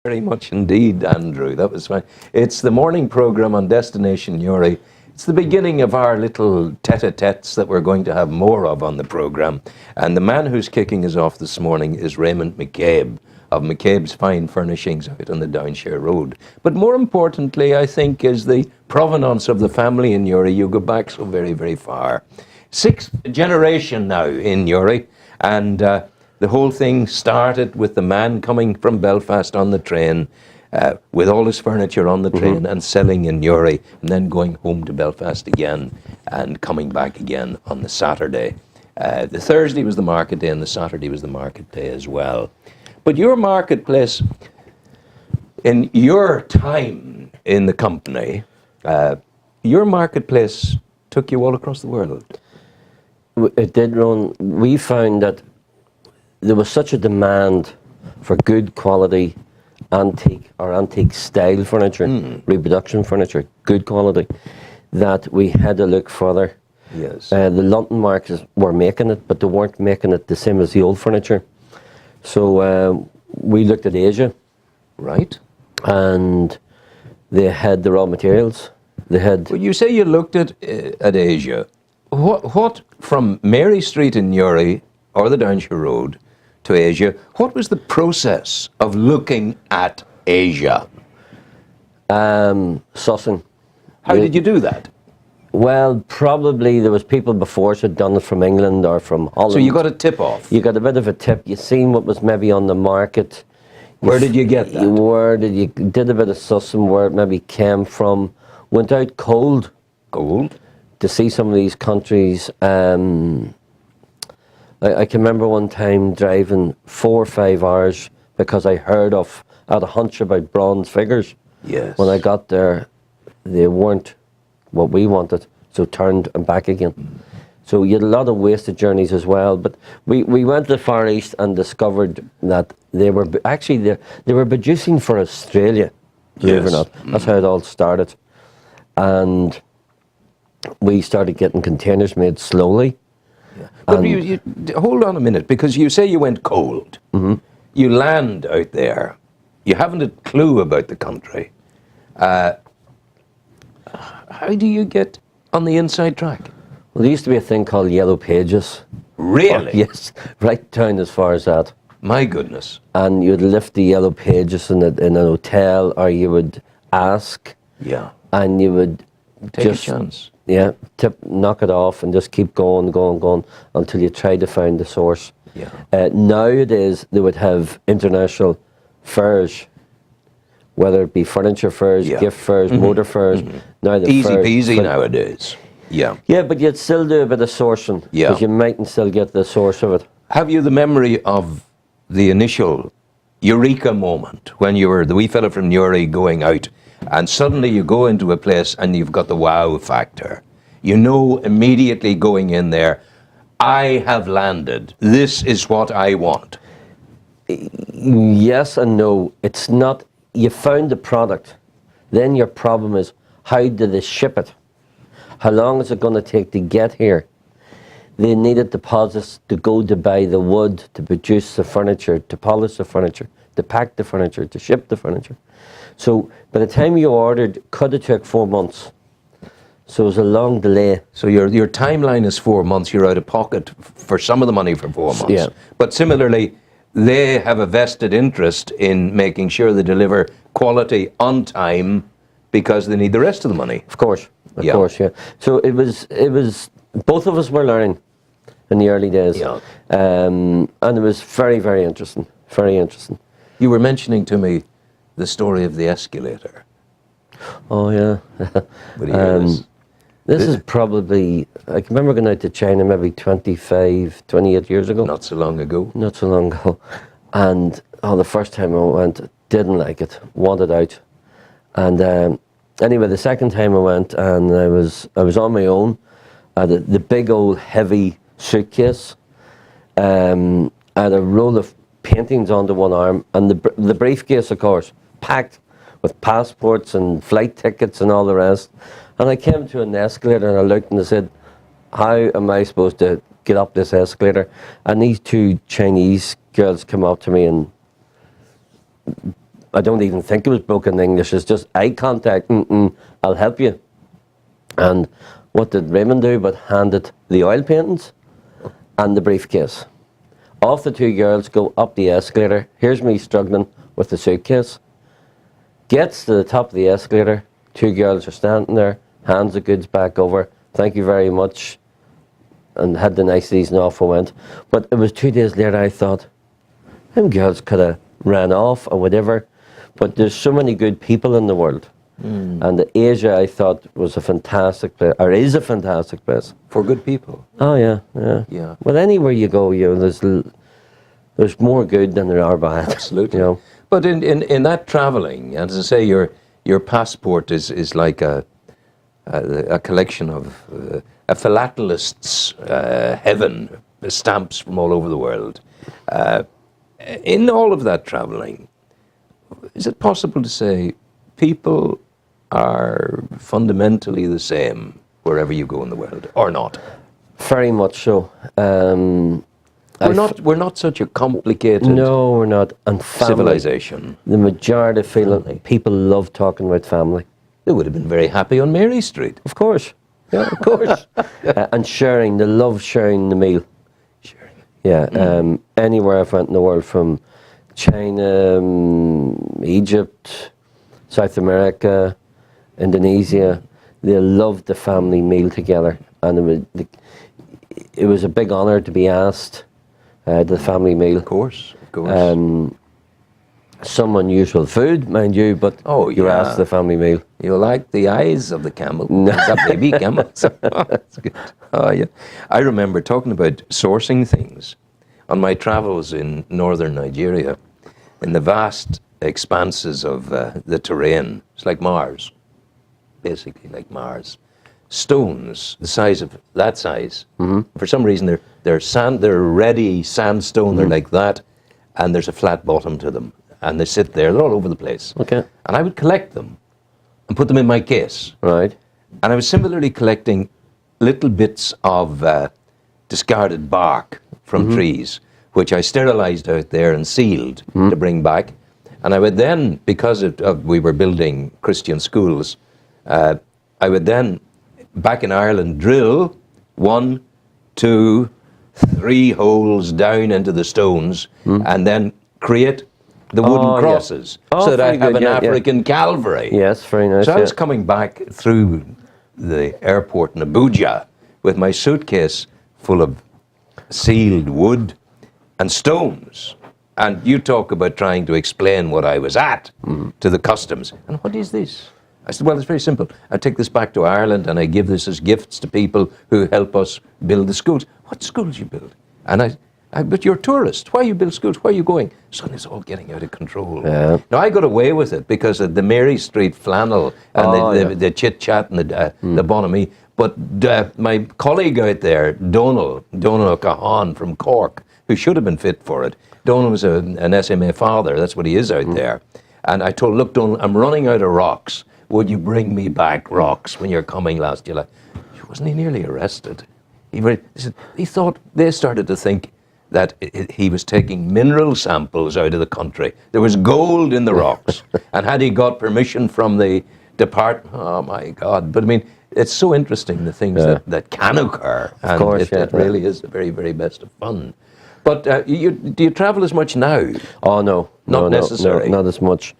Very much indeed, Andrew. That was fine. It's the morning program on Destination Uri. It's the beginning of our little tete-a-tetes that we're going to have more of on the program. And the man who's kicking us off this morning is Raymond McCabe of McCabe's Fine Furnishings out on the Downshire Road. But more importantly, I think, is the provenance of the family in Uri. You go back so very, very far. Sixth generation now in Uri, and the whole thing started with the man coming from Belfast on the train, with all his furniture on the train and selling in Uri, and then going home to Belfast again and coming back again on the Saturday. The Thursday was the market day and the Saturday was the market day as well. But your marketplace, in your time in the company, your marketplace took you all across the world. It did, Ron. We found that there was such a demand for good quality antique or antique style furniture, reproduction furniture, good quality, that we had to look further. Yes. The London markets were making it, but they weren't making it the same as the old furniture. So we looked at Asia. Right. And they had the raw materials. They had. Well, you say you looked at Asia. What from Mary Street in Uri or the Downshire Road to Asia, what was the process of looking at Asia? Sussing. How did you do that? Well, probably there was people before us had done it from England or from Holland. So you got a tip off? You got a bit of a tip. You seen what was maybe on the market. Where did you get that? Where did you did a bit of sussing where it maybe came from. Went out cold. Cold? To see some of these countries. I can remember one time driving 4 or 5 hours because I had a hunch about bronze figures. Yes. When I got there, they weren't what we wanted, so turned and back again. So you had a lot of wasted journeys as well. But we went to the Far East and discovered that they were actually they were producing for Australia, believe it or not. That's how it all started. And we started getting containers made slowly. Yeah. But you hold on a minute, because you say you went cold. You land out there. You haven't a clue about the country. How do you get on the inside track? Well, there used to be a thing called Yellow Pages. Really? Yes, right down as far as that. My goodness. And you'd lift the Yellow Pages in an hotel, or you would ask. Yeah. And you would take a chance. Yeah, knock it off and just keep going until you try to find the source. Yeah. Nowadays, they would have international fairs, whether it be furniture fairs, gift fairs, motor fairs. Now the easy fairs, peasy nowadays. Yeah. Yeah, but you'd still do a bit of sourcing. Yeah. Because you mightn't still get the source of it. Have you the memory of the initial eureka moment when you were the wee fella from Uri going out, and suddenly you go into a place and you've got the wow factor? You know immediately going in there, I have landed. This is what I want. Yes and no. It's not. You found the product. Then your problem is, how do they ship it? How long is it going to take to get here? They needed deposits to go to buy the wood, to produce the furniture, to polish the furniture, to pack the furniture, to ship the furniture. So by the time you ordered, could have took 4 months. So it was a long delay. So your timeline is 4 months. You're out of pocket for some of the money for 4 months. Yeah. But similarly, they have a vested interest in making sure they deliver quality on time because they need the rest of the money. Of course, yeah. So it was. Both of us were learning in the early days. Yeah. And it was very, very interesting. Very interesting. You were mentioning to me the story of the escalator. Oh yeah. What do you hear this? This is probably, I can remember going out to China maybe 28 years ago. Not so long ago. Not so long ago. And the first time I went, didn't like it, wanted out. And anyway, the second time I went, and I was on my own. The big old heavy suitcase. I had a roll of paintings onto one arm, and the briefcase, of course, packed with passports and flight tickets and all the rest. And I came to an escalator and I looked and I said, how am I supposed to get up this escalator? And these 2 Chinese girls come up to me and I don't even think it was broken English. It's just eye contact. I'll help you. And what did Raymond do but handed the oil paintings and the briefcase. Off the two girls go up the escalator. Here's me struggling with the suitcase. Gets to the top of the escalator. Two girls are standing there. Hands the goods back over. Thank you very much. And had the niceties and off I went. But it was 2 days later I thought, them girls could have ran off or whatever. But there's so many good people in the world. And Asia, I thought, was a fantastic place, or is a fantastic place. For good people. Oh, yeah. Well, anywhere you go, there's more good than there are bad. Absolutely. You know? But in that travelling, and as I say, your passport is like a collection of a philatelist's heaven, stamps from all over the world. In all of that travelling, is it possible to say people are fundamentally the same wherever you go in the world, or not? Very much so. We're not such a complicated No, we're not. And family, civilization. the majority of people love talking about family. They would have been very happy on Mary Street. Of course. Yeah, of course. And sharing, they love sharing the meal. Sharing. Yeah. Anywhere I've went in the world, from China, Egypt, South America, Indonesia, they loved the family meal together. And it was a big honour to be asked to the family meal. Of course. Some unusual food, mind you, but you're asked the family meal. You like the eyes of the camel. Is that baby camel? That's good. Oh, yeah. I remember talking about sourcing things on my travels in northern Nigeria, in the vast expanses of the terrain. It's like Mars, basically like Mars. Stones, the size of that size. For some reason, they're ready sandstone. They're like that, and there's a flat bottom to them. And they sit there, they're all over the place. Okay. And I would collect them and put them in my case. Right. And I was similarly collecting little bits of discarded bark from trees, which I sterilized out there and sealed to bring back. And I would then, because we were building Christian schools, I would then, back in Ireland, drill 1, 2, 3 holes down into the stones and then create the wooden crosses, so that I have an African Calvary. Yes, very nice. So I was coming back through the airport in Abuja with my suitcase full of sealed wood and stones. And you talk about trying to explain what I was at to the customs. And what is this? I said, well, it's very simple. I take this back to Ireland and I give this as gifts to people who help us build the schools. What schools you build? And but you're a tourist. Why you build schools? Where are you going? Suddenly it's all getting out of control. Yeah. Now, I got away with it because of the Mary Street flannel and the chit-chat and the bonhomie. But my colleague out there, Donal Cahan from Cork, who should have been fit for it, Donal was an SMA father. That's what he is out there. And I told him, look, Donal, I'm running out of rocks. Would you bring me back rocks when you're coming last July? Wasn't he nearly arrested? He thought, they started to think that he was taking mineral samples out of the country. There was gold in the rocks. And had he got permission from the department, oh my God. But I mean, it's so interesting, the things that can occur. And of course, it really is the very, very best of fun. But do you travel as much now? Oh, no. Not necessary. No, not as much.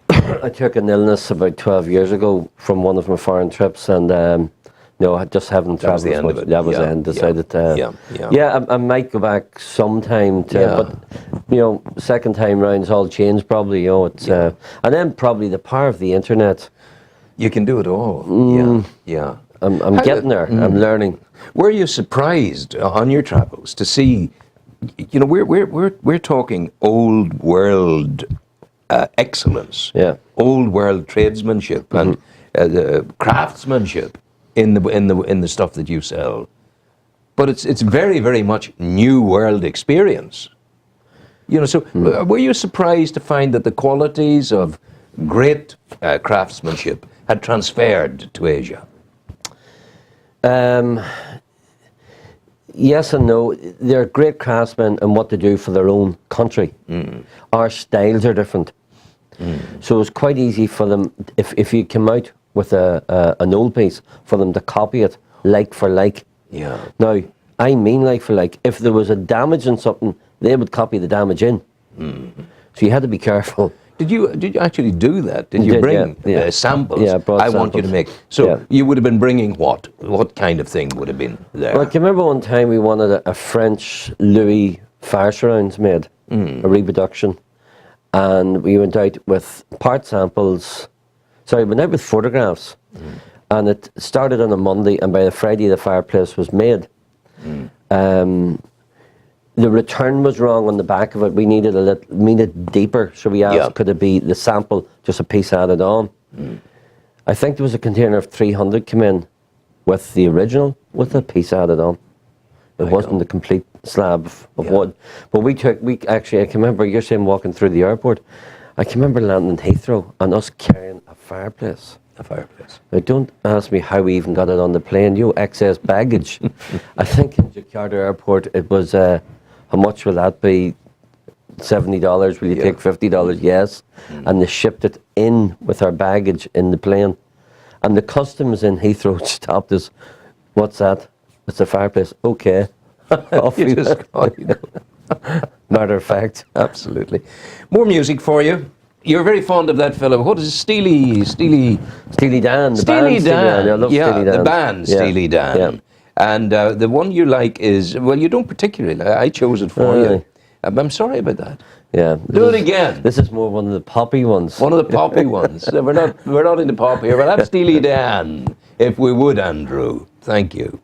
I took an illness about 12 years ago from one of my foreign trips, and no, I just haven't travelled as much. That was the end. Decided I might go back sometime, but second time round it's all changed probably. It's and then probably the power of the internet. You can do it all. Yeah. I'm getting there. I'm learning. Were you surprised on your travels to see? We're talking old world excellence. Yeah. Old world tradesmanship and craftsmanship in the stuff that you sell, but it's very, very much new world experience. So were you surprised to find that the qualities of great craftsmanship had transferred to Asia? yes and no. They're great craftsmen in what they do for their own country. Our styles are different. So it's quite easy for them, if you come out with an old piece, for them to copy it like for like. Yeah. Now, I mean like for like. If there was a damage in something, they would copy the damage in. So you had to be careful. Did you actually do that? Did you bring samples? Yeah, I brought I want you to samples. make. So Yeah. you would have been bringing what? What kind of thing would have been there? Well, I can remember one time we wanted a French Louis fire surrounds made, a reproduction. And we went out with part samples. Sorry, we went out with photographs. And it started on a Monday, and by the Friday the fireplace was made. The return was wrong on the back of it. We needed needed deeper, so we asked, could it be the sample, just a piece added on? I think there was a container of 300 come in with the original, with a piece added on. It wasn't the complete slab of wood. But we actually, I can remember, you're saying walking through the airport, I can remember landing in Heathrow and us carrying a fireplace. A fireplace. Now, don't ask me how we even got it on the plane. Excess baggage. I think in Jakarta Airport it was, how much will that be? $70. Will you take $50? Yes. And they shipped it in with our baggage in the plane. And the customs in Heathrow stopped us. What's that? It's a fireplace. Okay. Off You we just went. Matter of fact. Absolutely. More music for you. You're very fond of that fellow. What is it? Steely Dan. The Steely band Dan. I love Steely Dan. The band Steely Dan. Yeah. And the one you like is, well, you don't particularly. I chose it for you. I'm sorry about that. Yeah. Do it again. This is more one of the poppy ones. One of the poppy ones. We're not into pop here. We'll have Steely Dan, if we would, Andrew. Thank you.